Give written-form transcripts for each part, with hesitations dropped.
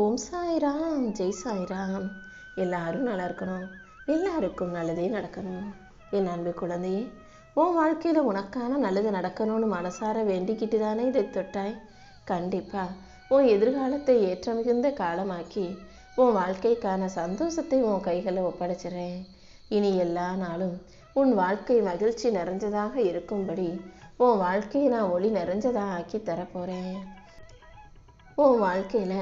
ஓம் சாய்ராம், ஜெய் சாய்ராம். எல்லாரும் நல்லா இருக்கணும், எல்லாருக்கும் நல்லதே நடக்கணும். என் அன்பு குழந்தையே, உன் வாழ்க்கையில் உனக்கான நல்லது நடக்கணும்னு மனசார வேண்டிக்கிட்டு தானே இதை தொட்டாய். கண்டிப்பா உன் எதிர்காலத்தை ஏற்ற மிகுந்த காலமாக்கி உன் வாழ்க்கைக்கான சந்தோஷத்தை உன் கைகளில் ஒப்படைச்சிறேன். இனி எல்லா நாளும் உன் வாழ்க்கை மகிழ்ச்சி நிறைஞ்சதாக இருக்கும்படி உன் வாழ்க்கையை நான் ஒளி நிறைஞ்சதாக ஆக்கி தரப்போகிறேன். உன் வாழ்க்கையில்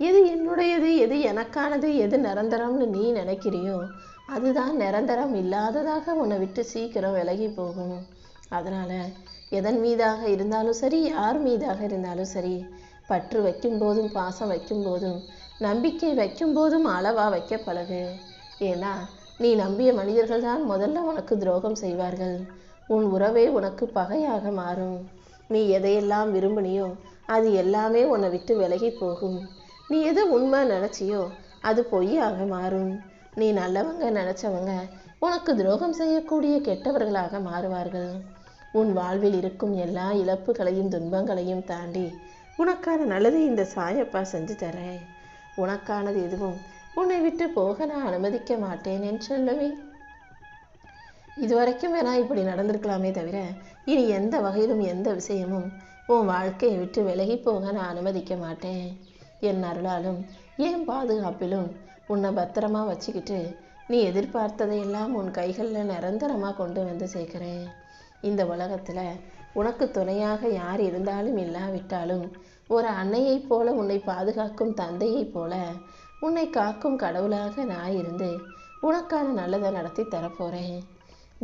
எது என்னுடையது, எது எனக்கானது, எது நிரந்தரம்னு நீ நினைக்கிறியோ அதுதான் நிரந்தரம் இல்லாததாக உன்னை விட்டு சீக்கிரம் விலகி போகும். அதனால் எதன் மீதாக இருந்தாலும் சரி, யார் மீதாக இருந்தாலும் சரி, பற்று வைக்கும் போதும் பாசம் வைக்கும் போதும் நம்பிக்கை வைக்கும் போதும் அளவாக வைக்க பழகு. ஏன்னா நீ நம்பிய மனிதர்கள் தான் முதல்ல உனக்கு துரோகம் செய்வார்கள். உன் உறவே உனக்கு பகையாக மாறும். நீ எதையெல்லாம் விரும்பினியோ அது எல்லாமே உன்னை விட்டு விலகி போகும். நீ எது உண்மை நினச்சியோ அது பொய்யாக மாறும். நீ நல்லவங்க நினச்சவங்க உனக்கு துரோகம் செய்யக்கூடிய கெட்டவர்களாக மாறுவார்கள். உன் வாழ்வில் இருக்கும் எல்லா இழப்புகளையும் துன்பங்களையும் தாண்டி உனக்கான நல்லதை இந்த சாயப்பா செஞ்சு தரேன். உனக்கானது எதுவும் உன்னை விட்டு போக நான் அனுமதிக்க மாட்டேன் என்று சொல்லவே. இதுவரைக்கும் வேணா இப்படி நடந்திருக்கலாமே தவிர இனி எந்த வகையிலும் எந்த விஷயமும் உன் வாழ்க்கையை விட்டு விலகி போக நான் அனுமதிக்க மாட்டேன். என் அருளாலும் என் பாதுகாப்பிலும் உன்னை பத்திரமா வச்சுக்கிட்டு நீ எதிர்பார்த்ததையெல்லாம் உன் கைகளில் நிரந்தரமாக கொண்டு வந்து சேர்க்கிறேன். இந்த உலகத்தில் உனக்கு துணையாக யார் இருந்தாலும் இல்லாவிட்டாலும் ஒரு அன்னையைப் போல உன்னை பாதுகாக்கும் தந்தையைப் போல உன்னை காக்கும் கடவுளாக நான் இருந்து உனக்கான நல்லதை நடத்தி தரப்போகிறேன்.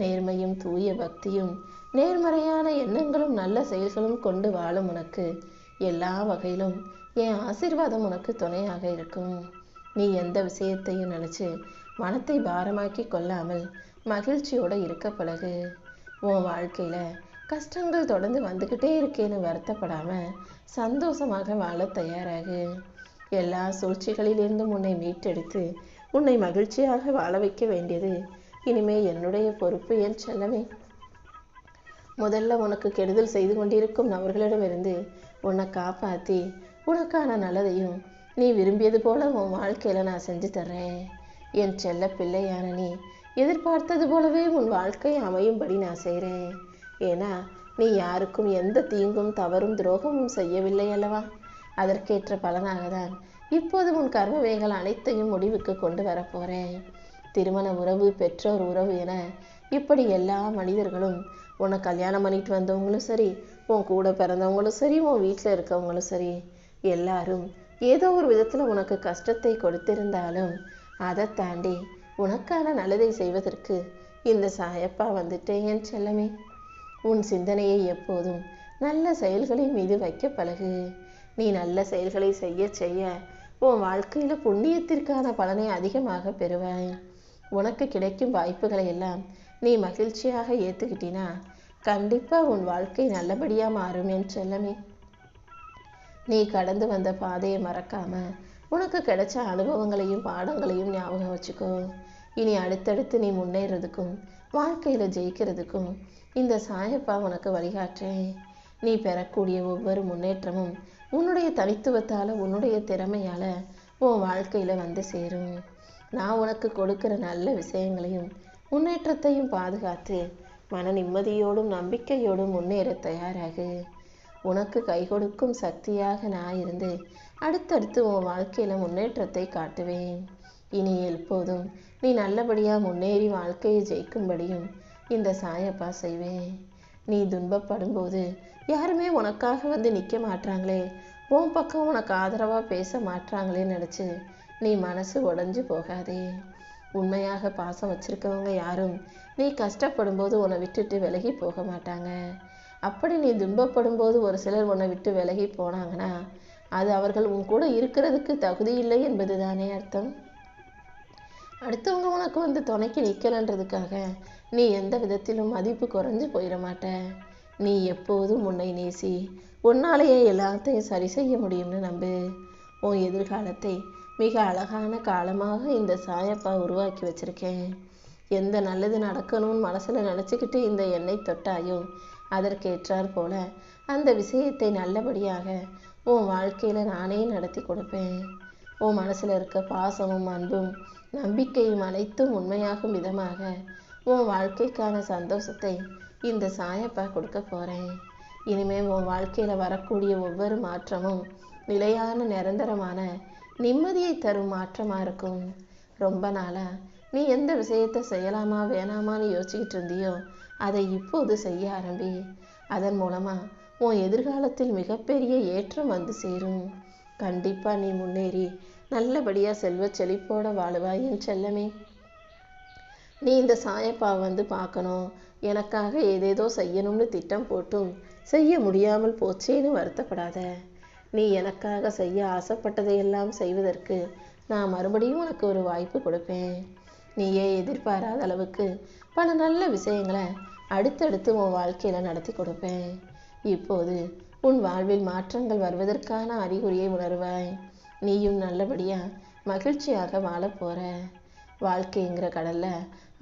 நேர்மையும் தூய பக்தியும் நேர்மறையான எண்ணங்களும் நல்ல செயல்களும் கொண்டு வாழும் உனக்கு எல்லா வகையிலும் என் ஆசீர்வாதம் உனக்கு துணையாக இருக்கும். நீ எந்த விஷயத்தையும் நினச்சி மனத்தை பாரமாக்கி கொள்ளாமல் மகிழ்ச்சியோடு இருக்க பழகு. உன் வாழ்க்கையில் கஷ்டங்கள் தொடர்ந்து வந்துக்கிட்டே இருக்கேன்னு வருத்தப்படாமல் சந்தோஷமாக வாழ தயாராகு. எல்லா சூழ்ச்சிகளிலிருந்தும் உன்னை மீட்டெடுத்து உன்னை மகிழ்ச்சியாக வாழ வைக்க வேண்டியது இனிமே என்னுடைய பொறுப்பு என் செல்லமே. முதல்ல உனக்கு கெடுதல் செய்து கொண்டிருக்கும் நபர்களிடமிருந்து உன்னை காப்பாற்றி உனக்கான நல்லதையும் நீ விரும்பியது போல உன் வாழ்க்கையில் நான் செஞ்சு தர்றேன். என் செல்ல பிள்ளையான நீ எதிர்பார்த்தது போலவே உன் வாழ்க்கை அமையும்படி நான் செய்கிறேன். ஏன்னா நீ யாருக்கும் எந்த தீங்கும் தவறும் துரோகமும் செய்யவில்லை அல்லவா? அதற்கேற்ற பலனாக தான் இப்போது உன் கர்மவேகள் அனைத்தையும் முடிவுக்கு கொண்டு வரப்போகிறேன். திருமண உறவு, பெற்றோர் உறவு என இப்படி எல்லா மனிதர்களும் உன்னை கல்யாணம் பண்ணிட்டு வந்தவங்களும் சரி, உன் கூட பிறந்தவங்களும் சரி, உன் வீட்டில் இருக்கவங்களும் சரி, எல்லாரும் ஏதோ ஒரு விதத்தில் உனக்கு கஷ்டத்தை கொடுத்திருந்தாலும் அதை தாண்டி உனக்கான நல்லதை செய்வதற்கு இந்த சாயப்பா வந்துட்டேன் என் செல்லமே. உன் சிந்தனையை எப்போதும் நல்ல செயல்களின் மீது வைக்க பழகு. நீ நல்ல செயல்களை செய்ய செய்ய உன் வாழ்க்கையில் புண்ணியத்திற்கான பலனை அதிகமாக பெறுவாய். உனக்கு கிடைக்கும் வாய்ப்புகளை எல்லாம் நீ மகிழ்ச்சியாக ஏற்றுக்கிட்டினா கண்டிப்பாக உன் வாழ்க்கை நல்லபடியாக மாறும் என் செல்லமே. நீ கடந்து வந்த பாதையை மறக்காம உனக்கு கிடைச்ச அனுபவங்களையும் பாடங்களையும் ஞாபகம் வச்சுக்கோ. இனி அடுத்தடுத்து நீ முன்னேறதுக்கும் வாழ்க்கையில் ஜெயிக்கிறதுக்கும் இந்த சாயப்பா உனக்கு வழிகாட்டுறேன். நீ பெறக்கூடிய ஒவ்வொரு முன்னேற்றமும் உன்னுடைய தனித்துவத்தால், உன்னுடைய திறமையால் உன் வாழ்க்கையில் வந்து சேரும். நான் உனக்கு கொடுக்குற நல்ல விஷயங்களையும் முன்னேற்றத்தையும் பாதுகாத்து மன நிம்மதியோடும் நம்பிக்கையோடும் முன்னேற தயாராகு. உனக்கு கை கொடுக்கும் சக்தியாக நான் இருந்து அடுத்தடுத்து உன் வாழ்க்கையில் முன்னேற்றத்தை காட்டுவேன். இனி எப்போதும் நீ நல்லபடியாக முன்னேறி வாழ்க்கையை ஜெயிக்கும்படியும் இந்த சாயப்பா செய்வேன். நீ துன்பப்படும் போது யாருமே உனக்காக வந்து நிற்க மாட்டாங்களே, உன் பக்கம் உனக்கு ஆதரவாக பேச மாட்டாங்களேன்னு நினச்சி நீ மனசு உடைஞ்சு போகாதே. உண்மையாக பாசம் வச்சிருக்கவங்க யாரும் நீ கஷ்டப்படும் போது உன்னை விட்டுட்டு விலகி போக மாட்டாங்க. அப்படி நீ துன்பப்படும் போது ஒரு சிலர் உன்னை விட்டு விலகி போனாங்கன்னா அது அவர்கள் உன் கூட இருக்கிறதுக்கு தகுதி இல்லை என்பது தானே அர்த்தம். அடுத்தவங்க உனக்கு வந்து துணைக்கு நிற்கலன்றதுக்காக நீ எந்த விதத்திலும் மதிப்பு குறைஞ்சு போயிட மாட்ட. நீ எப்போதும் உன்னை நேசி, உன்னாலேயே எல்லாத்தையும் சரி செய்ய முடியும்னு நம்பு. உன் எதிர்காலத்தை மிக அழகான காலமாக இந்த சாயப்பா உருவாக்கி வச்சிருக்கேன். எந்த நல்லது நடக்கணும்னு மனசில் நினச்சிக்கிட்டு இந்த எண்ணெய் தொட்டாயோ அதற்கேற்றார் போல அந்த விஷயத்தை நல்லபடியாக உன் வாழ்க்கையில் நானே நடத்தி கொடுப்பேன். உன் மனசுல இருக்க பாசமும் அன்பும் நம்பிக்கையும் அனைத்தும் உண்மையாகும் விதமாக உன் வாழ்க்கைக்கான சந்தோஷத்தை இந்த சாயப்பா கொடுக்க போறேன். இனிமே உன் வாழ்க்கையில வரக்கூடிய ஒவ்வொரு மாற்றமும் நிலையான நிரந்தரமான நிம்மதியை தரும் மாற்றமா இருக்கும். ரொம்ப நாளா நீ எந்த விஷயத்தை செய்யலாமா வேணாமான்னு யோசிச்சுக்கிட்டு இருந்தியோ அதை இப்போது செய்ய ஆரம்பி. அதன் மூலமா உன் எதிர்காலத்தில் மிகப்பெரிய ஏற்றம் வந்து சேரும். கண்டிப்பா நீ முன்னேறி நல்லபடியா செல்வ செழிப்போட வாழுவாய் என் செல்லமே. நீ இந்த சாயப்பாவை வந்து பார்க்கணும், எனக்காக ஏதேதோ செய்யணும்னு திட்டம் போட்டும் செய்ய முடியாமல் போச்சேன்னு வருத்தப்படாத. நீ எனக்காக செய்ய ஆசைப்பட்டதையெல்லாம் செய்வதற்கு நான் மறுபடியும் உனக்கு ஒரு வாய்ப்பு கொடுப்பேன். நீயே எதிர்பாராத அளவுக்கு பல நல்ல விஷயங்களை அடுத்தடுத்து உன் வாழ்க்கையில நடத்தி கொடுப்பேன். இப்போது உன் வாழ்வில் மாற்றங்கள் வருவதற்கான அறிகுறியை உணர்வாய். நீயும் நல்லபடியா மகிழ்ச்சியாக வாழ போற. வாழ்க்கைங்கிற கடல்ல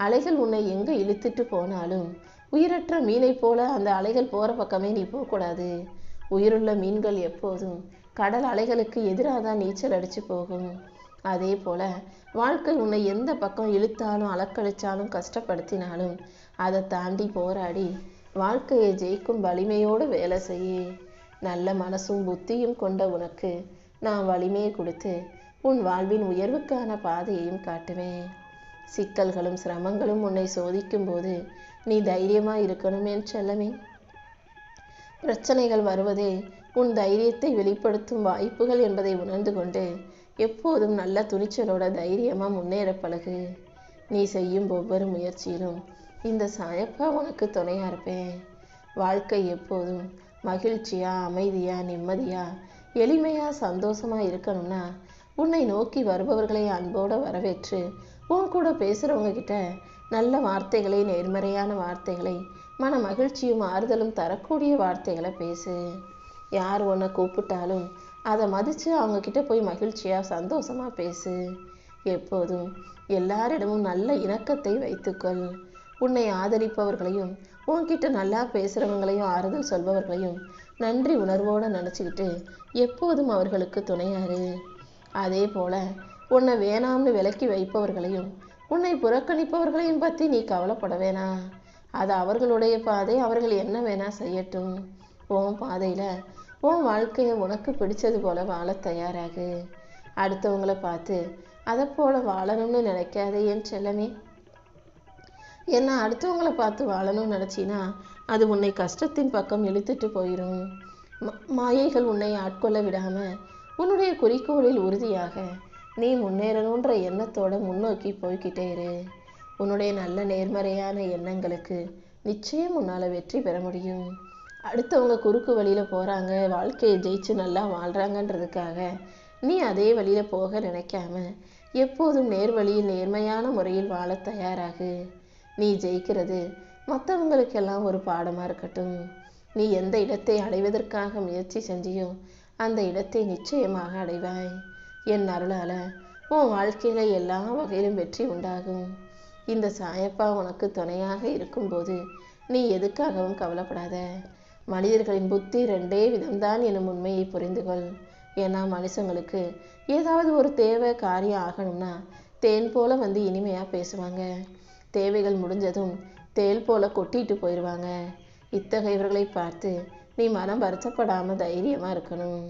அலைகள் உன்னை எங்க இழுத்துட்டு போனாலும் உயிரற்ற மீனை போல அந்த அலைகள் போற பக்கமே நீ போகக்கூடாது. உயிருள்ள மீன்கள் எப்போதும் கடல் அலைகளுக்கு எதிராக தான் நீச்சல் அடிச்சு போகும். அதே போல வாழ்க்கை உன்னை எந்த பக்கம் இழுத்தாலும் அலக்கழிச்சாலும் கஷ்டப்படுத்தினாலும் அதை தாண்டி போராடி வாழ்க்கையை ஜெயிக்கும் வலிமையோடு வேலை செய்ய. நல்ல மனசும் புத்தியும் கொண்ட உனக்கு நான் வலிமையை கொடுத்து உன் வாழ்வின் உயர்வுக்கான பாதையையும் காட்டுவேன். சிக்கல்களும் சிரமங்களும் உன்னை சோதிக்கும் போது நீ தைரியமா இருக்கணும் என் செல்லமே. பிரச்சனைகள் வருவதே உன் தைரியத்தை வெளிப்படுத்தும் வாய்ப்புகள் என்பதை உணர்ந்து கொண்டு எப்போதும் நல்ல துணிச்சலோட தைரியமா முன்னேற பழகு. நீ செய்யும் ஒவ்வொரு முயற்சியிலும் இந்த சாயப்பா உனக்கு துணையா இருப்பேன். வாழ்க்கை எப்போதும் மகிழ்ச்சியா அமைதியா நிம்மதியா எளிமையா சந்தோஷமா இருக்கணும்னா உன்னை நோக்கி வருபவர்களை அன்போட வரவேற்று உன் கூட பேசுறவங்க கிட்ட நல்ல வார்த்தைகளை நேர்மறையான வார்த்தைகளை மன மகிழ்ச்சியும் ஆறுதலும் தரக்கூடிய வார்த்தைகளை பேசு. யார் உன்னை கூப்பிட்டாலும் அதை மதிச்சு அவங்க கிட்ட போய் மகிழ்ச்சியா சந்தோஷமா பேசு. எப்போதும் எல்லாரிடமும் நல்ல இணக்கத்தை வைத்துக்கொள். உன்னை ஆதரிப்பவர்களையும் உன்கிட்ட நல்லா பேசுறவங்களையும் ஆறுதல் சொல்பவர்களையும் நன்றி உணர்வோட நினைச்சுக்கிட்டு எப்போதும் அவர்களுக்கு துணையாரு. அதே போல உன்னை வேணாம்னு விலக்கி வைப்பவர்களையும் உன்னை புறக்கணிப்பவர்களையும் பத்தி நீ கவலைப்பட வேணாம். அது அவர்களுடைய பாதை, அவர்கள் என்ன வேணா செய்யட்டும். உன் பாதையில உன் வாழ்க்கையை உனக்கு பிடிச்சது போல வாழ தயாராகு. அடுத்தவங்களை பார்த்து அதை போல வாழணும்னு நினைக்காதே என் செல்லமே. ஏன்னா அடுத்தவங்களை பார்த்து வாழணும்னு நினைச்சினா அது உன்னை கஷ்டத்தின் பக்கம் இழுத்துட்டு போயிடும். மாயைகள் உன்னை ஆட்கொள்ள விடாம உன்னுடைய குறிக்கோளில் உறுதியாக நீ முன்னேறணுன்ற எண்ணத்தோட முன்னோக்கி போய்கிட்டே இரு. உன்னுடைய நல்ல நேர்மறையான எண்ணங்களுக்கு நிச்சயம் உன்னால வெற்றி பெற முடியும். அடுத்தவங்க குறுக்கு வழியில போறாங்க, வாழ்க்கையை ஜெயிச்சு நல்லா வாழ்றாங்கன்றதுக்காக நீ அதே வழியில போக நினைக்காம எப்போதும் நேர்வழியில் நேர்மையான முறையில் வாழ தயாராகு. நீ ஜெயிக்கிறது மற்றவங்களுக்கெல்லாம் ஒரு பாடமா இருக்கட்டும். நீ எந்த இடத்தை அடைவதற்காக முயற்சி செஞ்சியோ அந்த இடத்தை நிச்சயமாக அடைவாய். என் அருளால உன் வாழ்க்கையில எல்லா வகையிலும் வெற்றி உண்டாகும். இந்த சாயப்பா உனக்கு துணையாக இருக்கும்போது நீ எதுக்காகவும் கவலைப்படாத. மனிதர்களின் புத்தி ரெண்டே விதம்தான் எனும் உண்மையை புரிந்து கொள். ஏன்னா மனுஷங்களுக்கு ஏதாவது ஒரு தேவை காரியம் ஆகணும்னா தேன் போல வந்து இனிமையா பேசுவாங்க. தேவைகள் முடிஞ்சதும் தேள் போல கொட்டிட்டு போயிடுவாங்க. இத்தகையவர்களை பார்த்து நீ மனம் வருத்தப்படாம தைரியமா இருக்கணும்.